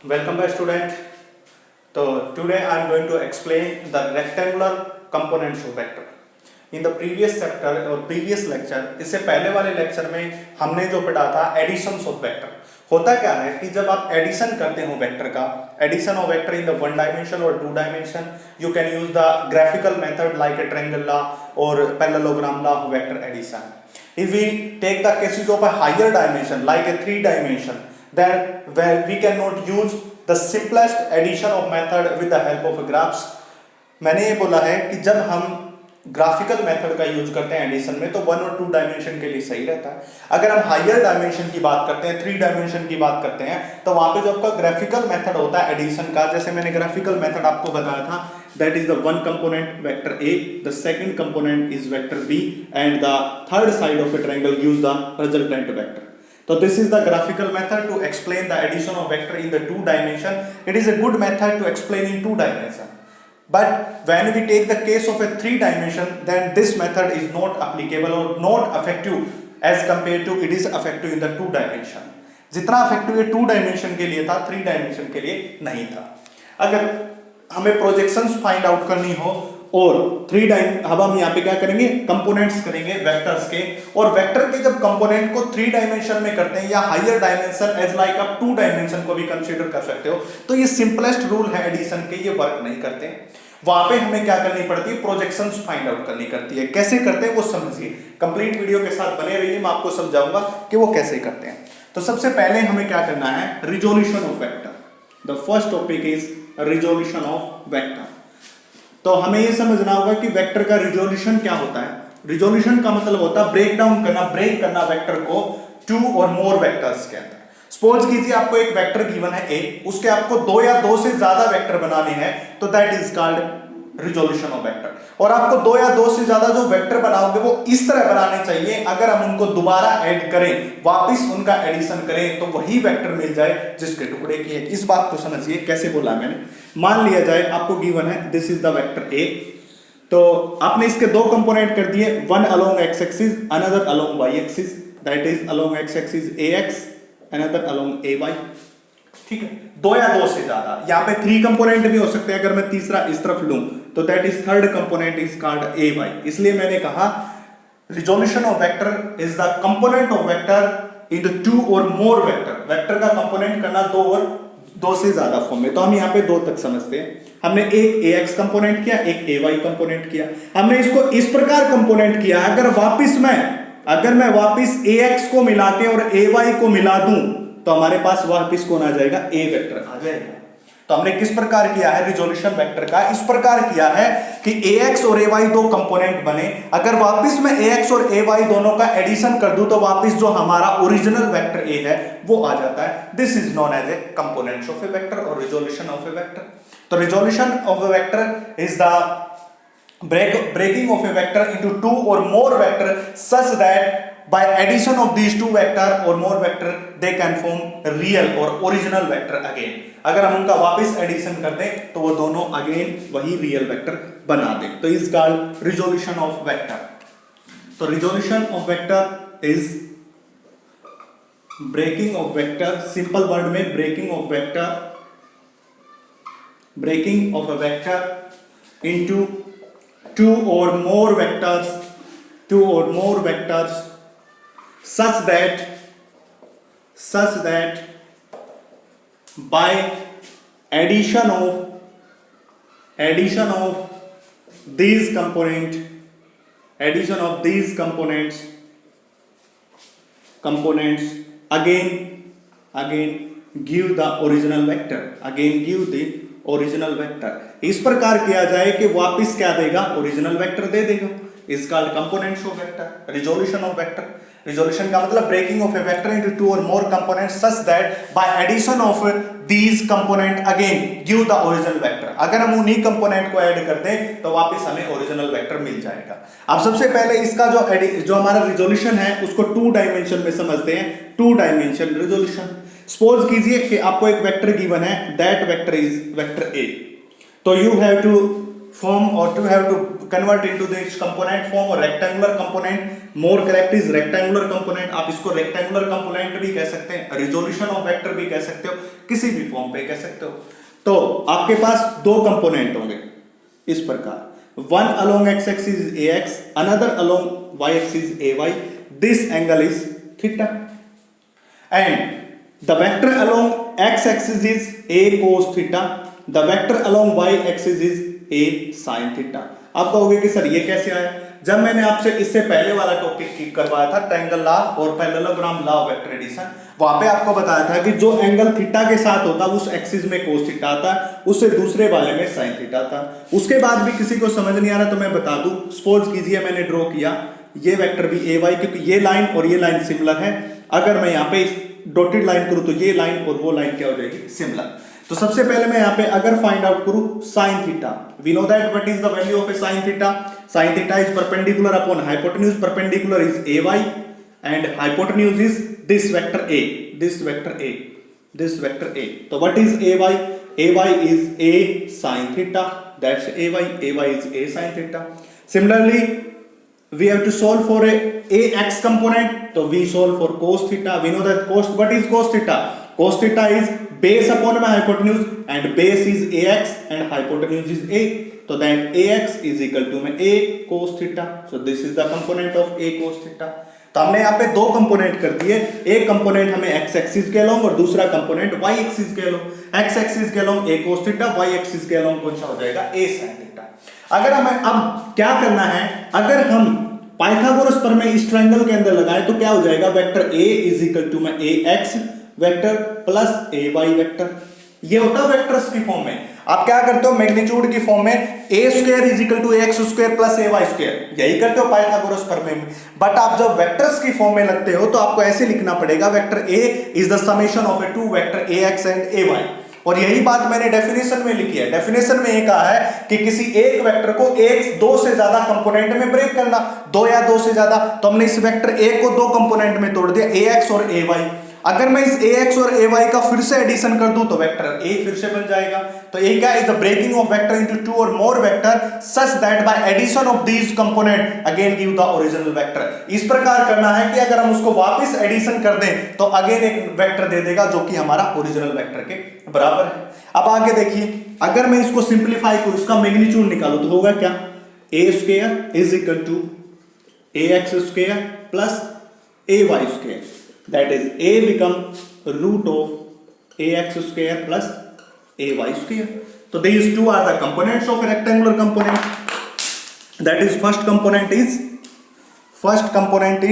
Welcome back student. So today I am going to explain the rectangular components of vector. In the previous chapter or previous lecture, इससे पहले वाले lecture में हमने जो पढ़ा था एडिशंस ऑफ वेक्टर. होता क्या है कि जब आप एडिशन करते हो वेक्टर का, addition of vector in the one dimension और two dimension, you can use the graphical method like a triangle law or parallelogram law of vector addition. If we take the cases of a higher dimension like a three dimension, then where we cannot use the simplest addition of method with the help of graphs. मैंने ये बोला है कि जब हम graphical method का use करते हैं एडिशन में तो वन और टू डायमेंशन के लिए सही रहता है. अगर हम हायर डायमेंशन की बात करते हैं, थ्री डायमेंशन की बात करते हैं, तो वहां पे जो आपका ग्राफिकल मेथड होता है एडिशन का, जैसे मैंने ग्राफिकल मेथड आपको बताया था, that is the one component vector A, the second component is vector B, and the third side of a triangle gives the resultant vector. So this is the graphical method to explain the addition of vector in the two dimension. It is a good method to explain in two dimension. But when we take the case of a three dimension, then this method is not applicable or not effective as compared to it is effective in the two dimension. जितना effective ये two dimension के लिए था, three dimension के लिए नहीं था. अगर हमें प्रोजेक्शंस फाइंड आउट करनी हो और अब हम यहाँ पे क्या करेंगे, कंपोनेंट्स करेंगे वेक्टर्स के, और वेक्टर के जब कंपोनेंट को थ्री डायमेंशन में करते हैं या हायर डायमेंशन एज लाइक आप टू डायमेंशन को भी कंसीडर कर सकते हो, तो ये सिंपलेस्ट रूल है एडिशन के, ये वर्क नहीं करते. वहां पे हमें क्या करनी पड़ती है, प्रोजेक्शंस फाइंड आउट करनी करती है. कैसे करते हैं वो समझिए, कंप्लीट वीडियो के साथ बने रहिए, मैं आपको समझाऊंगा कि वो कैसे करते हैं. तो सबसे पहले हमें क्या करना है, resolution of vector. The first topic is resolution of vector. तो हमें यह समझना होगा कि वेक्टर का रिजोल्यूशन क्या होता है. रिजोल्यूशन का मतलब होता है ब्रेक डाउन करना, ब्रेक करना वेक्टर को टू और मोर वेक्टर्स के अंदर. सपोज कीजिए आपको एक वेक्टर गिवन है ए, उसके आपको दो या दो से ज्यादा वेक्टर बनाने हैं, तो that is called resolution of vector. और आपको दो या दो से ज्यादा जो वेक्टर बनाओगे वो इस तरह बनाने चाहिए, अगर हम उनको दोबारा ऐड करें, वापस उनका एडिशन करें, तो वही वेक्टर मिल जाए जिसके टुकड़े की है. इस बात को समझिए कैसे बोला मैंने. मान लिया जाए आपको गिवन है दिस इज द वेक्टर ए, तो आपने इसके दो कंपोनेंट कर दिए, one along X axis, another along Y axis, that is along X axis A X, another along A Y. ठीक है, दो या दो से ज्यादा, यहाँ पे थ्री कंपोनेंट भी हो सकते हैं. अगर मैं तीसरा इस तरफ लूं तो that is third component is called A Y. इसलिए मैंने कहा resolution of vector is the component of vector in the two और मोर वेक्टर. वेक्टर का कंपोनेंट करना दो और दो से ज्यादा फॉर्म में. तो हम यहाँ पे दो तक समझते हैं. हमने एक ए एक्स कंपोनेंट किया, एक ए वाई कंपोनेंट किया. हमने इसको इस प्रकार कंपोनेंट किया, अगर मैं वापस ए एक्स को मिला के और ए वाई को मिला दूं तो हमारे पास वापस कौन आ जाएगा, ए वेक्टर आ जाएगा. तो हमने किस प्रकार किया है रिजोल्यूशन वेक्टर का, इस प्रकार किया है कि ए एक्स और ए वाई दो कंपोनेंट बने, अगर वापस मैं ए एक्स और ए वाई दोनों का एडिशन कर दूं तो वापस जो हमारा ओरिजिनल वेक्टर ए है वो आ जाता है. This is known as a components of a vector और रिजोल्यूशन ऑफ ए वेक्टर. तो resolution of a vector is the breaking of a vector into two or more vector such that by addition of these two vector or more vector they can form real or original vector again. अगर हम उनका वापस addition कर दें तो वो दोनों again वही रियल वेक्टर बना दें. तो is called resolution of vector. तो resolution of vector is breaking of vector, simple word में breaking of vector into two or more vectors such that by addition of these components again give the original vector. इस प्रकार किया जाए कि वापस क्या देगा, ओरिजिनल वेक्टर दे देगा. Is called components of vector, resolution of vector. Resolution का मतलब breaking of a vector into two और more components such that by addition of these component again give the original vector. अगर हम उन्हीं component को add कर दें तो वापस हमें ओरिजिनल वेक्टर मिल जाएगा. अब सबसे पहले इसका जो हमारा रिजोल्यूशन है उसको टू डायमेंशन में समझते हैं. To dimension resolution. सपोज कीजिए कि आपको एक वेक्टर गिवन है, दैट वेक्टर इज वेक्टर ए. तो you have to form or to have to convert into this component form or rectangular component, more correct is rectangular component. आप इसको rectangular component भी कह सकते हैं, resolution of vector भी कह सकते हो, किसी भी फॉर्म पे कह सकते हो। तो आपके पास दो कंपोनेंट होंगे इस प्रकार, one along x axis is ax, another along y axis is ay. This angle is theta, and the vector along x axis is a cos theta, the vector along y axis is a sin theta। आप कहोगे कि sir ये कैसे आया? जब मैंने आपसे इससे पहले वाला टॉपिक करवाया था ट्रायंगल लॉ और parallelogram law of vector addition, वहां पे आपको बताया था कि जो एंगल थीटा के साथ होता है उस एक्सिस में कोस थीटा आता है, उससे दूसरे वाले में साइन थीटा आता है। उसके बाद भी किसी को समझ नहीं आ रहा तो मैं बता दूं, सपोज कीजिए मैंने ड्रॉ किया ये वेक्टर भी ए वाई, क्योंकि ये लाइन और ये लाइन सिमिलर है। अगर मैं यहाँ पे डॉटेड लाइन करूं तो ये लाइन और वो लाइन क्या हो जाएगी? सिमिलर। तो सबसे पहले मैं यहाँ पे अगर फाइंड आउट करूं sine theta, we know that what is the value of a sine theta. Sine theta is perpendicular upon hypotenuse, perpendicular is A Y and hypotenuse is this vector a, this vector a, this vector ए। तो what is A Y? A y is a sine theta, that's a Y, a y is a sine theta. Similarly we have to solve for a ax component, so we solve for cos theta. We know that what is cos theta? Cos theta is base upon my hypotenuse and base is ax and hypotenuse is a, so then ax is equal to a cos theta. So this is the component of a cos theta. तो हमने यहाँ पे दो component कर दिए, एक component हमें x axis के अलोंग और दूसरा कंपोनेंट y एक्सिस के अलोंग। x एक्सिस के along a cos theta, y axis के अलोंग कौन सा हो जाएगा? a sin theta. अगर हमें अब क्या करना है, अगर हम पाइथागोरस प्रमेय इस ट्रायंगल के अंदर लगाएं तो क्या हो जाएगा? Vector a is equal to में ax vector plus ay vector. ये होता है वेक्टर्स की फॉर्म में। आप क्या करते हो? मैग्नीट्यूड की फॉर्म में a square is equal to ax square plus ay square, यही करते हो पाइथागोरस प्रमेय में। बट आप जब वेक्टर्स की फॉर्म में लगते हो तो आपको ऐसे लिखना पड़ेगा, vector a is the summation of a two vector ax and ay। और यही बात मैंने डेफिनेशन में लिखी है। डेफिनेशन में ये कहा है कि किसी एक वेक्टर को एक दो से ज्यादा कंपोनेंट में ब्रेक करना, दो या दो से ज्यादा। तो हमने इस वेक्टर a को दो कंपोनेंट में तोड़ दिया, ax और ay। अगर मैं इस ax और ay का फिर से एडिशन कर दूं तो वेक्टर a फिर से बन जाएगा। तो ये क्या is the breaking of vector into two और more vector such that by addition of these component again give the original vector. इस प्रकार करना है कि अगर हम उसको वापस एडिशन कर दें तो अगेन एक वेक्टर दे देगा जो कि हमारा ओरिजिनल वेक्टर के बराबर है। अब आगे देखिए, अगर मैं इसको सिंप्लीफाई करूं, इसका मैग्नीट्यूड निकालूं तो होगा क्या? a square is equal to ax square plus ay square, that is a become root of ax square plus ay square. So these two are the components of a rectangular component. That is first component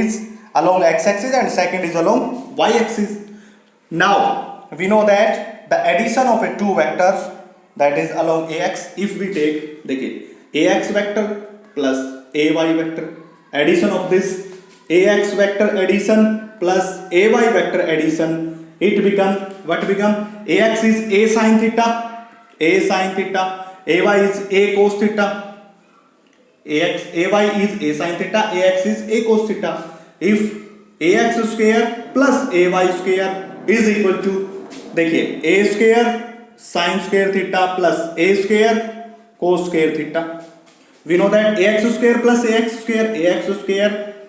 is along x axis and second is along y axis. Now we know that the addition of a two vectors, that is along ax, if we take देखिए ax vector plus ay vector, addition of this ax vector addition plus ay vector addition, it become what become? Ax is a sin theta, ay is a cos theta, ay is a sin theta, ax is a cos theta. If ax square plus ay square is equal to, देखिए a square sin square theta plus a square cos square theta. We know that ax square plus ax square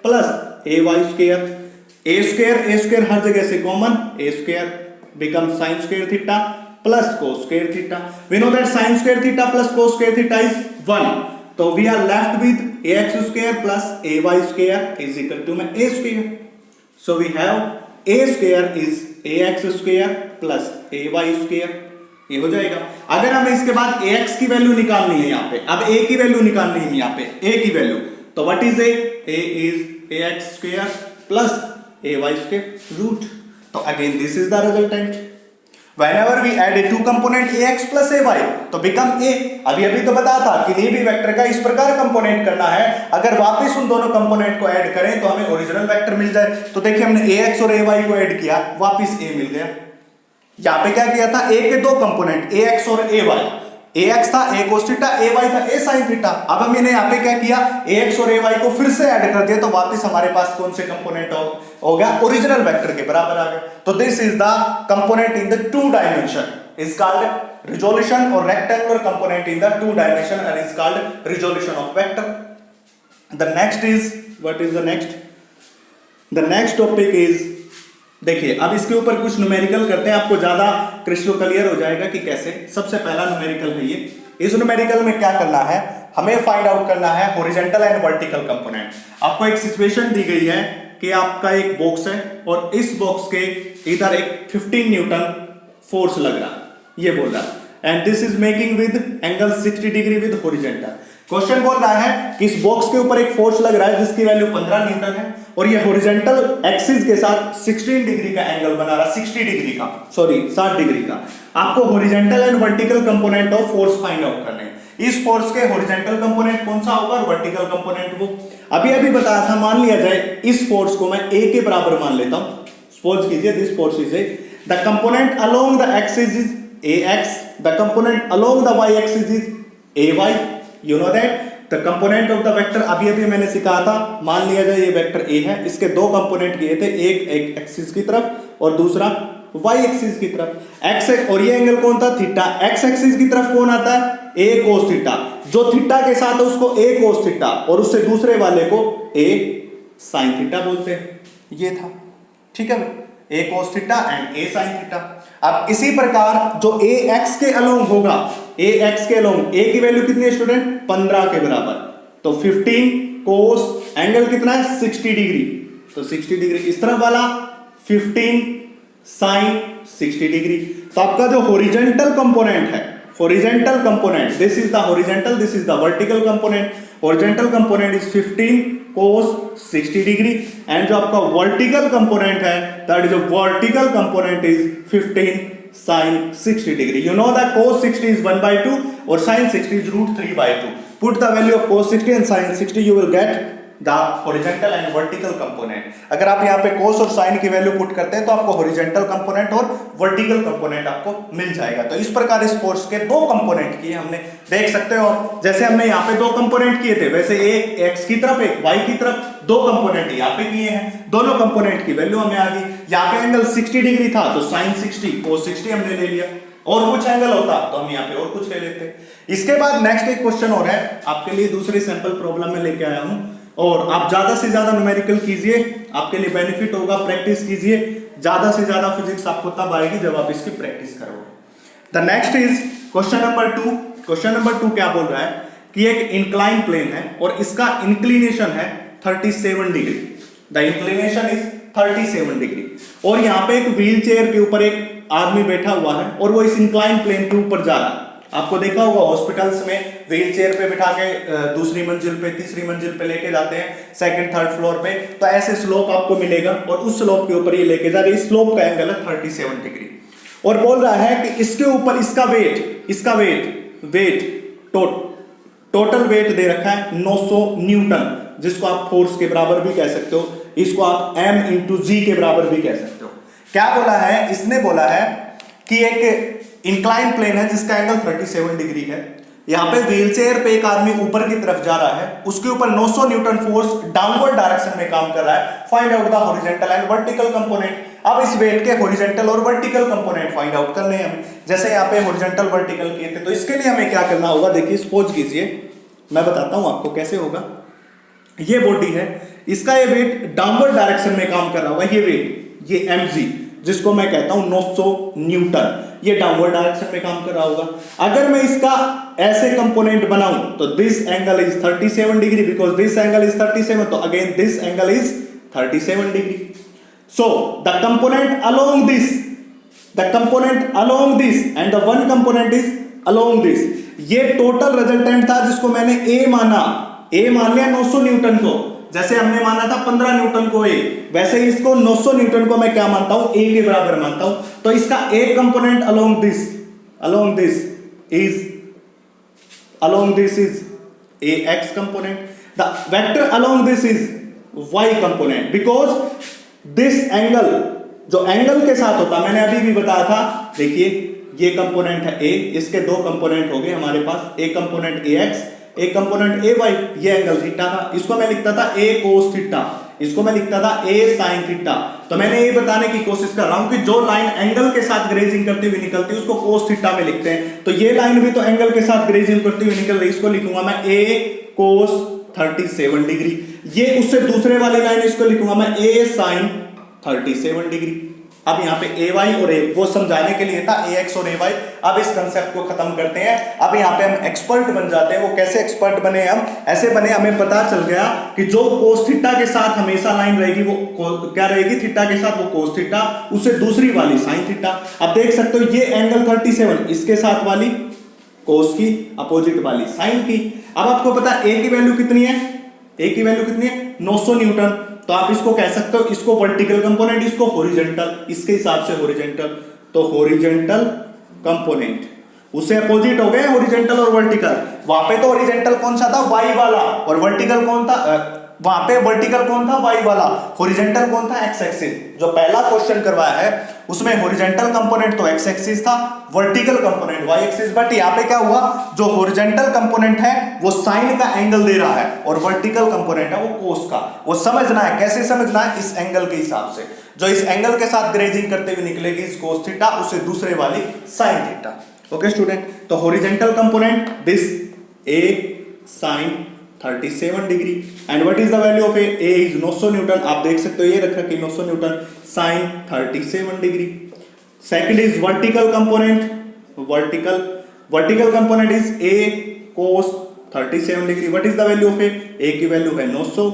plus ay square, a square हर जगह से common, a square becomes sin square theta plus cos square theta. We know that sin square theta plus cos square theta is 1. So we are left with ax square plus ay square is equal to a square. So we have a square is ax square plus ay square, ये हो जाएगा। अगर हमें इसके बाद ax की value निकालनी है यहाँ पे, अब a की वैल्यू निकालनी है यहाँ पे, a की वैल्यू, तो what is a? a is ax square plus ay square root. तो again this is the resultant. Whenever we add a two component ax plus ay तो become a। अभी तो बताया था किसी भी वेक्टर का इस प्रकार कंपोनेंट करना है, अगर वापस उन दोनों कंपोनेंट को ऐड करें तो हमें ओरिजिनल वेक्टर मिल जाए। तो देखिए हमने ax और ay को ऐड किया, वापस a मिल गया। यहाँ पे क्या किया था? a के दो कंपोनेंट ax और ay, ax था a cos थीटा, ay था a sin थीटा। अब हमने यहाँ पे क्या किया? ax और ay को फिर से ऐड कर दिया तो वापस हमारे पास कौन से कंपोनेंट हो गया? ओरिजिनल वेक्टर के बराबर आ गया। तो this is the component in the to dimension, is called resolution or rectangular component in the two dimension and is called resolution of vector. The next is, what is the next? The next topic is, देखिए अब इसके ऊपर कुछ numerical करते हैं, आपको ज्यादा crystal clear हो जाएगा कि कैसे। सबसे पहला न्यूमेरिकल है ये। इस न्यूमेरिकल में क्या करना है, हमें फाइंड आउट करना है हॉरिजॉन्टल एंड वर्टिकल कंपोनेंट। आपको एक सिचुएशन दी गई है कि आपका एक बॉक्स है और इस बॉक्स के इधर एक 15 न्यूटन फोर्स लग रहा, ये बोल रहा, and this is making with angle 60 degree with horizontal. Question बोल रहा है कि इस बॉक्स के ऊपर एक फोर्स लग रहा है जिसकी वैल्यू 15 न्यूटन है और ये हॉरिजॉन्टल एक्सिस के साथ 16 डिग्री का एंगल बना रहा, 60 डिग्री का, सॉरी 60 डिग्री का। आपको horizontal and vertical component of force find out करने हैं। इस फोर्स के हॉरिजॉन्टल कंपोनेंट कौन सा होगा और वर्टिकल कंपोनेंट वो अभी बताया था। मान लिया जाए इस फोर्स को मैं A के बराबर मान लेता हूं, सपोज कीजिए this force is the component along the axis is AX, the component along the Y axis is AY। You know that the component of the vector, अभी मैंने सिखाया था, मान लिया जाए ये वेक्टर A है, इसके दो कंपोनेंट किए थे, एक एक्सिस की तरफ और दूसरा y एक्सिस की तरफ। x और ये एंगल कौन था, थीटा। x एक्सिस की तरफ कौन आता है, a cos थीटा। जो थीटा के साथ है उसको a cos थीटा और उससे दूसरे वाले को a sin थीटा बोलते हैं। ये था, ठीक है, a cos theta and a sin theta. अब इसी प्रकार जो ax के अलोंग होगा, ax के अलोंग a की वैल्यू कितनी है स्टूडेंट, 15 के बराबर, तो 15 cos एंगल कितना है 60 डिग्री, तो 60 डिग्री इस तरफ वाला, 15 sin 60 डिग्री। तो आपका जो हॉरिजॉन्टल कंपोनेंट है, horizontal component, this is the horizontal, this is the vertical component. Horizontal component is 15 cos 60 degree and जो आपका वर्टिकल कंपोनेंट है that is a vertical component is 15 sin 60 degree. You know that cos 60 is 1/2 और sin 60 is √3/2. Put the value of cos 60 and sin 60, you will get the horizontal and vertical component. अगर आप यहाँ पे cos और sin की value put करते हैं तो आपको horizontal component और vertical component आपको मिल जाएगा। तो इस प्रकार इस फोर्स के दो कंपोनेंट किए हमने, देख सकते हो। जैसे हमने यहाँ पे दो कंपोनेंट किए थे, वैसे एक x की तरफ एक y की तरफ, दो कंपोनेंट यहाँ पे किए हैं, दोनों कंपोनेंट की वैल्यू हमें आ गई। यहाँ पे एंगल 60 डिग्री था तो sin 60 cos 60 हमने ले लिया, और कुछ एंगल होता तो हम यहाँ पे और कुछ ले लेते। इसके बाद नेक्स्ट एक क्वेश्चन और है आपके लिए, दूसरी सैंपल प्रॉब्लम में लेके आया हूं, और आप ज्यादा से ज्यादा न्यूमेरिकल कीजिए, आपके लिए बेनिफिट होगा। प्रैक्टिस कीजिए, ज्यादा से ज्यादा फिजिक्स आपको तब आएगी जब आप इसकी प्रैक्टिस करोगे। The next is question number 2। Question number 2 क्या बोल रहा है कि एक इंक्लाइन प्लेन है और इसका इंक्लिनेशन है 37 degree. The inclination is 37 degree और यहाँ पे एक व्हील चेयर के ऊपर एक आदमी बैठा हुआ है और वो इस इंक्लाइन प्लेन के ऊपर जा रहा है। आपको देखा होगा हॉस्पिटल्स में व्हील चेयर पे बिठा के दूसरी मंजिल पे, तीसरी मंजिल पे लेके जाते हैं, सेकंड थर्ड फ्लोर पे, तो ऐसे स्लोप आपको मिलेगा और उस स्लोप के ऊपर ये लेके जा रहे हैं। इस स्लोप का एंगल है 37 डिग्री और बोल रहा है कि इसके ऊपर इसका वेट टोटल वेट दे रखा है 900 न्यूटन, जिसको आप फोर्स के बराबर भी कह सकते हो, इसको आप m × g के बराबर भी कह सकते हो। क्या बोला है, इसने बोला है कि एक इंक्लाइन प्लेन है जिसका एंगल 37 डिग्री है, यहाँ पे व्हील चेयर पे एक आदमी ऊपर की तरफ जा रहा है, उसके ऊपर 900 न्यूटन फोर्स डाउनवर्ड डायरेक्शन में काम कर रहा है। Find out the horizontal and vertical component. अब इस वेट के हॉरिजॉन्टल और वर्टिकल कंपोनेंट फाइंड आउट करने हैं हमें। जैसे यहाँ पे हॉरिजॉन्टल वर्टिकल किए थे, तो इसके लिए हमें क्या करना होगा, देखिए सपोज कीजिए, मैं बताता हूं आपको कैसे होगा। ये बॉडी है, इसका ये वेट डाउनवर्ड डायरेक्शन में काम कर रहा होगा, ये वेट, ये mg जिसको मैं कहता हूं 900 न्यूटन, ये डाउनवर्ड डायरेक्शन में काम कर रहा होगा। अगर मैं इसका ऐसे कंपोनेंट बनाऊं तो this angle is 37 degree, because this angle is 37, तो again this angle is 37 degree. So the component along this and the one component is along this, ये टोटल रिजल्टेंट था जिसको मैंने a मान लिया 900 न्यूटन को। जैसे हमने माना था 15 न्यूटन को A, वैसे इसको 900 न्यूटन को मैं क्या मानता हूं, A के बराबर मानता हूं। तो इसका A component along this is AX component, the vector along this is Y component, because this angle जो एंगल के साथ होता, मैंने अभी भी बताया था, देखिए ये कंपोनेंट है A, इसके दो कंपोनेंट हो गए हमारे पास, एक कंपोनेंट AX, एक कंपोनेंट AY, ये एंगल थीटा था, इसको मैं लिखता था A cos थीटा, इसको मैं लिखता था A sin थीटा। तो मैंने ये बताने की कोशिश कर रहा हूं कि जो लाइन एंगल के साथ ग्रेजिंग करती हुई निकलती है उसको कोस थीटा में लिखते हैं। तो ये लाइन भी तो एंगल के साथ ग्रेजिंग करती हुई निकल रही है, इसको लिखूंगा मैं ए कोस 37 डिग्री। ये उससे दूसरे वाली लाइन इसको लिखूंगा मैं ए साइन 37 डिग्री। अब यहाँ पे ए वाई और ए वो समझाने के लिए था ए एक्स और ए वाई। अब इस कंसेप्ट को खत्म करते हैं। अब यहाँ पे हम एक्सपर्ट बन जाते हैं। वो कैसे एक्सपर्ट बने हम? ऐसे बने, हमें पता चल गया कि जो कोस थीटा के साथ हमेशा लाइन रहेगी वो क्या रहेगी, थीटा के साथ वो कोस थीटा, उससे दूसरी वाली साइन थीटा। अब देख सकते हो ये एंगल 37 इसके साथ वाली कोस की, अपोजिट वाली साइन की। अब आपको पता है ए की वैल्यू कितनी है? ए की वैल्यू कितनी है? 900 न्यूटन। तो आप इसको कह सकते हो, इसको वर्टिकल कंपोनेंट, इसको हॉरिजॉन्टल, इसके हिसाब से हॉरिजॉन्टल। तो हॉरिजॉन्टल कंपोनेंट उससे अपोजिट हो गए हॉरिजॉन्टल और वर्टिकल। वहां पे तो हॉरिजॉन्टल कौन सा था? वाई वाला। और वर्टिकल कौन था? वहां पे वर्टिकल कौन था? वाई वाला। हॉरिजॉन्टल कौन था? X axis. जो पहला क्वेश्चन करवाया है उसमें हॉरिजॉन्टल कंपोनेंट तो एक्स एक्सिस था, vertical component Y axis. But यहाँ पे क्या हुआ, जो हॉरिजॉन्टल कंपोनेंट है वो साइन का एंगल दे रहा है और वर्टिकल कंपोनेंट है वो कोस का। वो समझना है, कैसे समझना है? इस एंगल के हिसाब से। जो इस एंगल के साथ ग्रेजिंग करते हुए निकलेगी इस कोस थीटा, उससे दूसरे वाली साइन थीटा। ओके स्टूडेंट, तो horizontal component this a sine 37 degree and what is the value of a? A is 900 newton. आप देख सकते हो ये रख रखी 900 newton sine 37 degree. Second is vertical component. Vertical component is a cos 37 degree. What is the value of a? A की वैल्यू है 900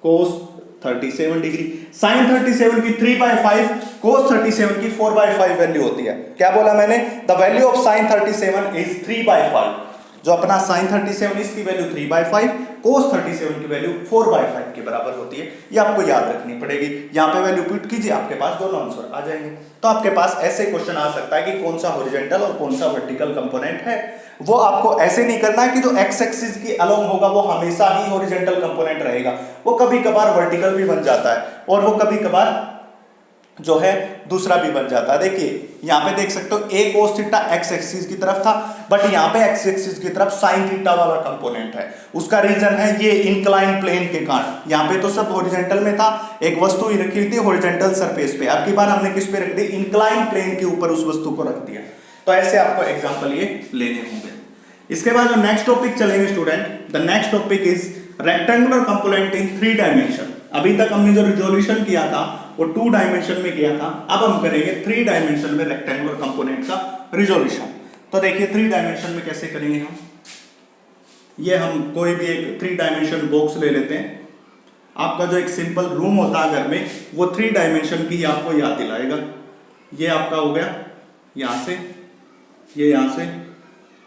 कोस 37 डिग्री। साइन 37 की 3/5, कोस 37 की 4/5 वैल्यू होती है। क्या बोला मैंने? The value of sine 37 is 3/5। जो अपना साइन 37 इसकी वैल्यू 3/5, कोस 37 की वैल्यू 4/5 के बराबर होती है। ये आपको याद रखनी पड़ेगी। यहाँ पे वैल्यू पुट कीजिए, आपके पास दोनों आंसर आ जाएंगे। तो आपके पास ऐसे क्वेश्चन आ सकता है कि कौन सा हॉरिजॉन्टल और कौन सा वर्टिकल कंपोनेंट है। वो आपको ऐसे नहीं करना है कि जो एक्स एक्सिस की अलोंग होगा वो हमेशा ही हॉरिजॉन्टल कंपोनेंट रहेगा। वो कभी कभार वर्टिकल भी बन जाता है और वो कभी कभार जो है दूसरा भी बन जाता है। देखिए यहाँ पे देख सकते हो ए कोस थीटा एक्स एक्सिस की तरफ था, बट यहाँ पे एक्स एक्सिस की तरफ साइन थीटा वाला कंपोनेंट है। उसका रीजन है ये इंक्लाइन प्लेन के कारण। यहाँ पे तो सब हॉरिजॉन्टल में था, एक वस्तु ही रखी थी हॉरिजॉन्टल सरफेस पे। अब की बार हमने किस पे रख दी? इंक्लाइन प्लेन के ऊपर उस वस्तु को रख दिया। तो ऐसे आपको एग्जाम्पल ये लेने होंगे। इसके बाद जो नेक्स्ट टॉपिक चलेंगे student, the next topic is rectangular component in 3 dimension. अभी तक हमने जो रिजोल्यूशन किया था वो 2 डायमेंशन में किया था। अब हम करेंगे 3 डायमेंशन में रेक्टेंगुलर कंपोनेंट का रिजोल्यूशन। तो देखिए 3 डायमेंशन में कैसे करेंगे हम। ये हम कोई भी एक 3 डायमेंशन बॉक्स ले लेते हैं। आपका जो एक सिंपल रूम होता है घर में, वो 3 डायमेंशन की आपको याद दिलाएगा। ये आपका हो गया यहां से, ये यहां से,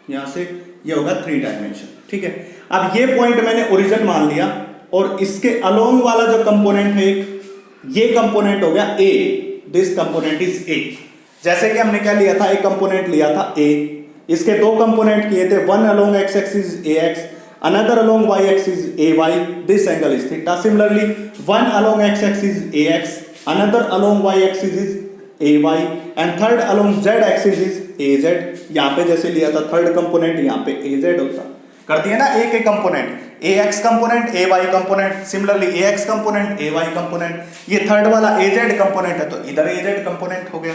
यहां से, ये होगा 3 डायमेंशन। ठीक है, अब ये पॉइंट मैंने ओरिजिन मान लिया और इसके अलोंग वाला जो कंपोनेंट है ये कंपोनेंट हो गया a. This component is a. जैसे कि हमने क्या लिया था, एक कंपोनेंट लिया था ए। इसके 2 कंपोनेंट किए थे, one along X axis A X, another along Y axis A Y. This angle is theta. Similarly one along X axis A X, another along Y axis is A Y and third along Z axis is A Z. यहाँ पे जैसे लिया था third component, यहाँ पे ए Z होता। कर दिए ना ए के component, A x component, A Y component, similarly A x component, A Y component. ये थर्ड वाला ए जेड कंपोनेंट है तो इधर ए जेड कंपोनेंट हो गया।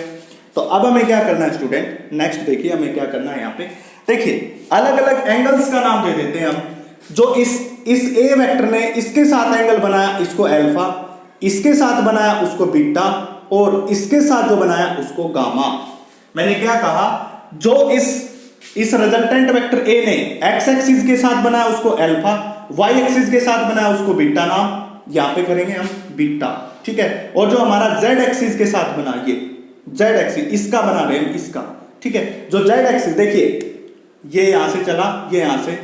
तो अब हमें क्या करना है स्टूडेंट, नेक्स्ट देखिए हमें क्या करना है। यहाँ पे देखिए अलग अलग एंगल्स का नाम दे देते हैं हम। जो इस ए वेक्टर ने इसके साथ एंगल बनाया इसको अल्फा, इसके साथ बनाया उसको बीटा और इसके साथ जो बनाया उसको गामा। मैंने क्या कहा, जो इस रिजल्टेंट वेक्टर ए ने एक्स एक्सिस के साथ बनाया उसको अल्फा, वाई एक्सिस के साथ बनाया उसको बीटा नाम, यहां पे करेंगे हम बीटा। ठीक है, और जो हमारा जेड एक्सिस के साथ बना, ये जेड एक्सिस इसका बना रहे हैं इसका। ठीक है, जो जेड एक्सिस देखिए ये यहां से चला, ये यहां से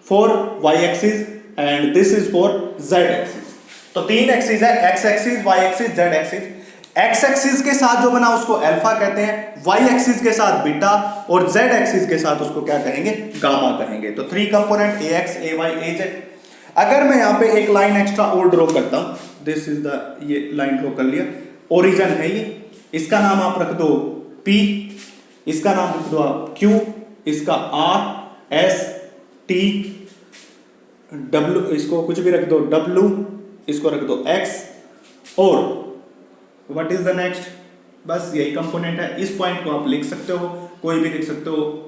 for Y axis and this is for Z axis. तो 3 एक्सिस है, X axis, Y axis, Z axis. X axis के साथ जो बना उसको अल्फा कहते हैं, वाई एक्सिस के साथ बीटा और जेड एक्सिस के साथ उसको क्या कहेंगे, गामा कहेंगे। तो 3 component A X, A Y, A Z. अगर मैं यहाँ पे एक लाइन एक्स्ट्रा और ड्रॉ करता हूं, दिस इज द, ये लाइन ड्रॉ कर लिया, ओरिजिन है ये, इसका नाम आप रख दो P, इसका नाम रख दो आप Q, इसका R S T W, इसको कुछ भी रख दो W, इसको रख दो X और व्हाट इज द नेक्स्ट, बस यही कंपोनेंट है। इस पॉइंट को आप लिख सकते हो, कोई भी लिख सकते हो,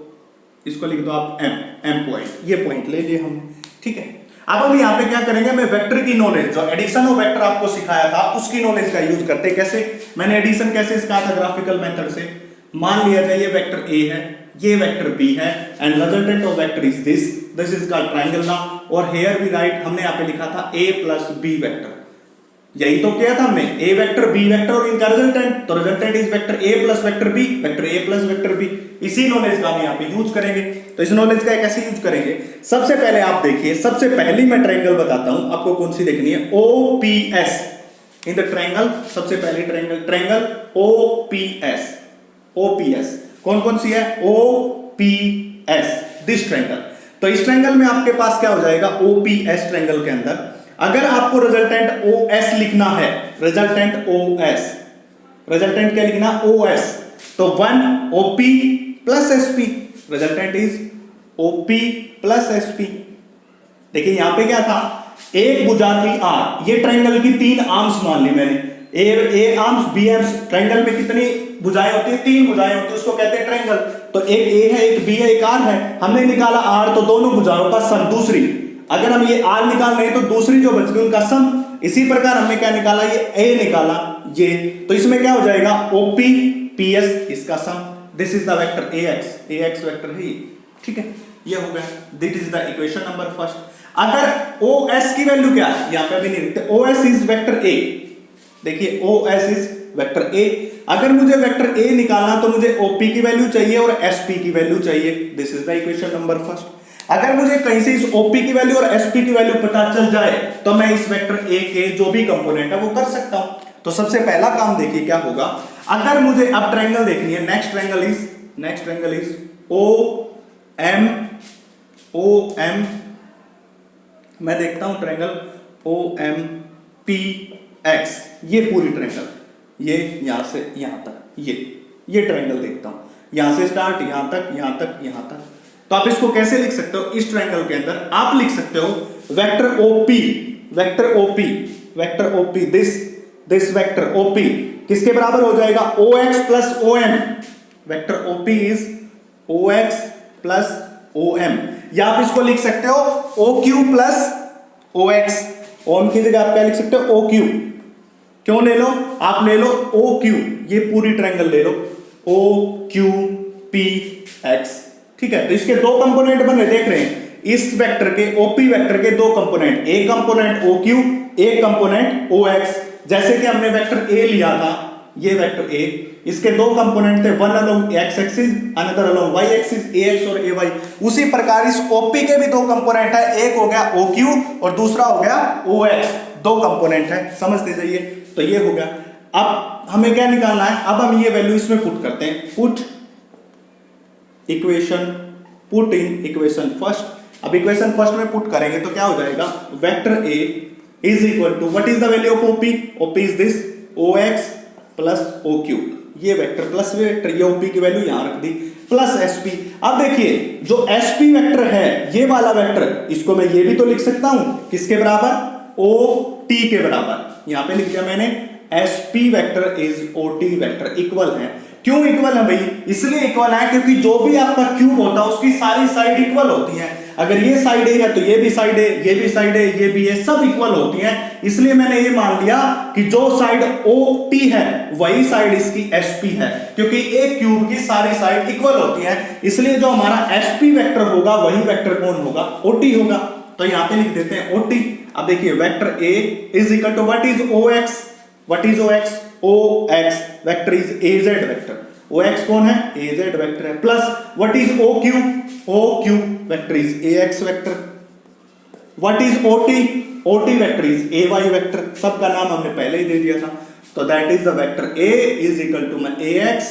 इसको लिख दो आप एम पॉइंट, ये पॉइंट ले लिए हमने, ठीक है। अब हम यहाँ पे क्या करेंगे, मैं वेक्टर की नॉलेज, जो एडिशन ऑफ वेक्टर आपको सिखाया था उसकी नॉलेज का यूज करते हैं। कैसे, मैंने एडिशन कैसे सिखाया था, ग्राफिकल मेथड से। मान लिया जाए ये वेक्टर ए है, ये वेक्टर बी है, and resultant of vector is this is called triangle now, और हियर वी राइट, हमने यहाँ पे लिखा था a प्लस बी वेक्टर, यही तो किया था हमने, a वेक्टर b वेक्टर और इनका रिजल्टेंट, तो resultant is vector a plus vector b, vector a plus vector b। इसी नॉलेज का हम यहाँ पे यूज करेंगे। तो इस नॉलेज का कैसे यूज करेंगे, सबसे पहले आप देखिए, सबसे पहली मैं ट्रायंगल बताता हूं आपको, कौन सी देखनी है, OPS इन द ट्रायंगल, सबसे पहली ट्रायंगल OPS, OPS कौन कौन सी है, OPS दिस ट्रायंगल। तो इस ट्रायंगल में आपके पास क्या हो जाएगा, OPS ट्रायंगल के अंदर अगर आपको रिजल्टेंट OS लिखना है, रिजल्टेंट OS, रिजल्टेंट क्या लिखना, OS, तो 1 OP plus SP, resultant is OP plus SP। देखिए यहां पे क्या था, एक भुजा की R, ये ट्रायंगल की 3 आर्म्स मान ली मैंने, ए आर्म्स बी आर्म्स, ट्रायंगल में कितनी भुजाएं होती है, 3 भुजाएं होती है, उसको कहते हैं ट्रायंगल। तो एक ए है, एक बी है, एक आर है, हमने निकाला R, तो दोनों भुजाओं का सम, दूसरी अगर हम ये R निकाल रहे हैं तो दूसरी जो बच गई उनका सम। इसी प्रकार हमने क्या निकाला, ये A निकाला, ये, तो इसमें क्या हो जाएगा, OPPS इसका sum, this is the vector AX vector है ये, ठीक है, ये हो गया, this is the equation number first. अगर OS की वैल्यू क्या है, यहां पे भी नहीं लिखते, OS इज वेक्टर A, देखिए OS इज वेक्टर A। अगर मुझे वेक्टर A निकालना तो मुझे OP की वैल्यू चाहिए और SP की वैल्यू चाहिए, this is the equation number first. अगर मुझे कहीं से इस OP की वैल्यू और SP की वैल्यू पता चल जाए तो मैं इस वेक्टर A के जो भी कंपोनेंट है वो कर सकता हूं। तो सबसे पहला काम देखिए क्या होगा, अगर मुझे अब ट्रायंगल देखनी है, नेक्स्ट ट्रायंगल इज OM, मैं देखता हूं ट्रायंगल OMPX, ये पूरी ट्रायंगल, ये यहां से यहां तक, ये ट्रायंगल देखता हूं, यहां से स्टार्ट, यहां तक, यहां तक, यहां तक। तो आप इसको कैसे लिख सकते हो, इस ट्रायंगल के अंदर आप लिख सकते हो vector OP, this vector OP किसके बराबर हो जाएगा, OX plus OM, vector OP is OX plus OM, या आप इसको लिख सकते हो OQ प्लस OX, OM की जगह आप क्या लिख सकते हो, OQ, क्यों ले लो, आप ले लो OQ, ये पूरी ट्रायंगल ले लो OQPX, ठीक है। तो इसके दो कंपोनेंट बने, देख रहे हैं, इस वेक्टर के OP वेक्टर के दो कंपोनेंट, एक कंपोनेंट OQ, एक कंपोनेंट OX। जैसे कि हमने वेक्टर A लिया था, ये वेक्टर A, इसके दो कंपोनेंट थे, one along x axis, another along y axis, AX और AY। उसी प्रकार इस OP के भी दो कंपोनेंट है, एक हो गया OQ और दूसरा हो गया OX, दो कंपोनेंट है, समझते जाइए। तो ये हो गया। अब हमें क्या निकालना है, अब हम ये वैल्यू इसमें पुट करते हैं, पुट इन इक्वेशन फर्स्ट। अब इक्वेशन फर्स्ट में पुट करेंगे तो क्या हो जाएगा, vector A is equal to, what is the value of OP, OP is this OX plus OQ, ये वेक्टर प्लस वेक्टर, ये OP की वैल्यू यहां रख दी, प्लस SP। अब देखिए जो SP वेक्टर है, ये वाला वेक्टर, इसको मैं ये भी तो लिख सकता हूं, किसके बराबर, OT के बराबर, यहां पे लिख दिया मैंने, SP vector is OT vector, equal है। क्यों इक्वल है भाई, इसलिए इक्वल है क्योंकि जो भी आपका क्यूब होता है उसकी सारी साइड इक्वल होती हैं। अगर ये साइड A है तो ये भी साइड A, ये भी साइड A, ये भी A, सब इक्वल होती हैं। इसलिए मैंने ये मान लिया कि जो साइड OT है वही साइड इसकी SP है, क्योंकि एक क्यूब की सारी साइड इक्वल होती हैं। इसलिए जो हमारा SP वेक्टर होगा वही वेक्टर कौन होगा, OT होगा। तो यहां पे लिख देते हैं OT। अब देखिए vector A is equal to what is OX, what is OX, OX vector is AZ vector, OX कौन है, AZ वेक्टर है, plus what is OQ, OQ vector is AX vector, what is OT, OT vector is AY vector, सबका नाम हमने पहले ही दे दिया था। तो that is the vector A is equal to AX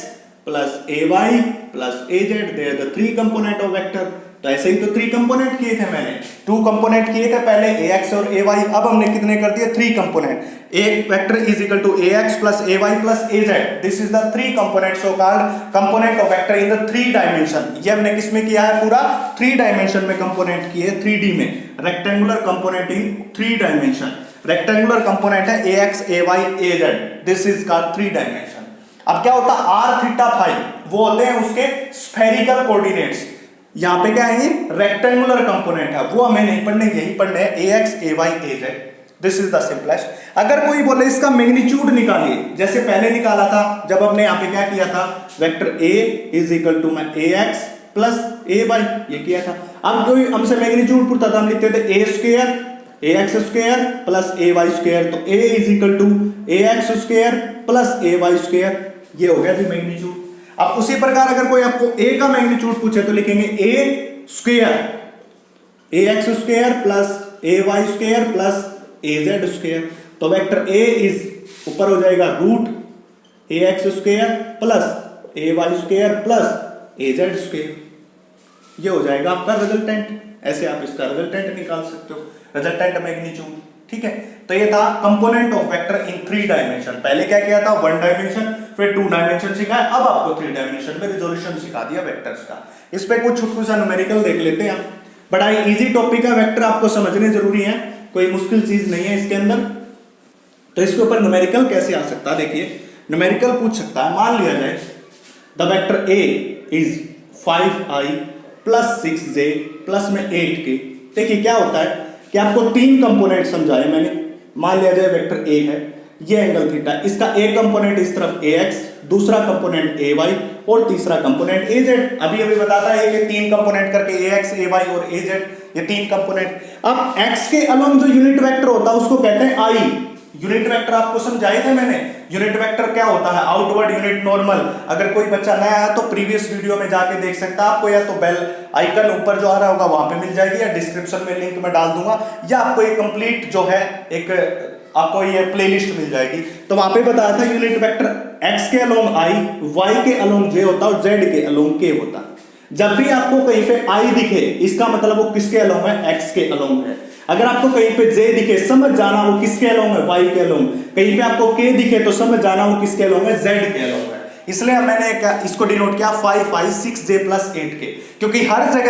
plus AY plus AZ, they are the three component of vector. तो ऐसे ही तो 3 कंपोनेंट किए थे मैंने, 2 कंपोनेंट किए थे पहले AX और AY, अब हमने कितने कर दिए, 3 कंपोनेंट। एक vector is equal to AX plus AY plus AZ, this is the 3 component, so called component of vector in the 3 dimension. ये हमने किस में किया है, पूरा 3 डायमेंशन में कंपोनेंट किए, 3D में, rectangular component in 3 dimension. Rectangular component है ax ay az, this is called 3 dimension. अब क्या होता है r थीटा फाई, वो होते हैं उसके स्फेरिकल कोऑर्डिनेट्स। यहां पे क्या है, ये रेक्टेंगुलर कंपोनेंट है, वो हमें नहीं पढ़ने, यही पढ़ने है ax ay az, this is the simplest. अगर कोई बोले इसका मैग्नीट्यूड निकालिए, जैसे पहले निकाला था जब हमने यहाँ पे क्या किया था, vector a is equal to ax plus a by, ये किया था। अब कोई हमसे मैग्नीट्यूड पूछता था, हम लिखते थे a square ax square plus a y square, तो a is equal to ax square plus a y square, ये हो गया जी मैग्नीट्यूड। अब उसी प्रकार अगर कोई आपको a का मैग्नीट्यूड पूछे तो लिखेंगे a square ax square plus a y square plus az square, तो वेक्टर a इज ऊपर हो जाएगा root ax square plus ay square plus az square, ये हो जाएगा आपका रिजल्टेंट। ऐसे आप इसका रिजल्टेंट निकाल सकते हो, रिजल्टेंट मैग्नीट्यूड, ठीक है। तो ये था component of vector in 3 dimension. पहले क्या किया था, 1 डायमेंशन, फिर 2 डायमेंशन सिखाया, अब आपको 3 डायमेंशन में रिजोल्यूशन सिखा दिया वेक्टर्स का। इस पे कुछ छुटकू सा न्यूमेरिकल देख लेते हैं। बड़ा इजी टॉपिक है, वेक्टर आपको समझने जरूरी है, कोई मुश्किल चीज नहीं है इसके अंदर। तो इसके ऊपर न्यूमेरिकल कैसे आ सकता है, देखिए न्यूमेरिकल पूछ सकता है, मान लिया जाए the vector a is 5i plus 6j plus में 8k। देखिए क्या होता है कि आपको 3 कंपोनेंट समझाए मैंने, मान लिया जाए वेक्टर a है, ये एंगल थीटा, इसका एक कंपोनेंट इस तरफ ax, दूसरा कंपोनेंट ay और तीसरा कंपोनेंट az। अभी अभी बताता है कि 3 कंपोनेंट करके ax, ay और az, ये 3 कंपोनेंट। अब x के अलोंग जो यूनिट वेक्टर होता है उसको कहते हैं i। यूनिट वेक्टर आपको समझाए थे मैंने, यूनिट वेक्टर क्या होता है, आउटवर्ड यूनिट नॉर्मल। अगर कोई बच्चा नया है तो प्रीवियस वीडियो में जाके देख सकता है, आपको या तो बेल आइकन ऊपर जो आ रहा होगा वहां पे मिल जाएगी, या डिस्क्रिप्शन में लिंक में डाल दूंगा, या आपको एक कंप्लीट जो है एक आपको ये प्लेलिस्ट मिल जाएगी। तो वहां पे बताया था यूनिट वेक्टर x के अलोंग i, y के अलोंग j होता है और z के अलोंग k होता है। जब भी आपको कहीं पे i दिखे, इसका मतलब वो किसके अलोंग है, x के अलोंग है। अगर आपको कहीं पे j दिखे, समझ जाना वो किसके अलोंग है, y के अलोंग। कहीं पे आपको k दिखे तो समझ जाना वो किसके अलोंग है, z के अलोंग है। इसलिए मैंने इसको डिनोट किया 5i 6j प्लस 8k, क्योंकि हर जगह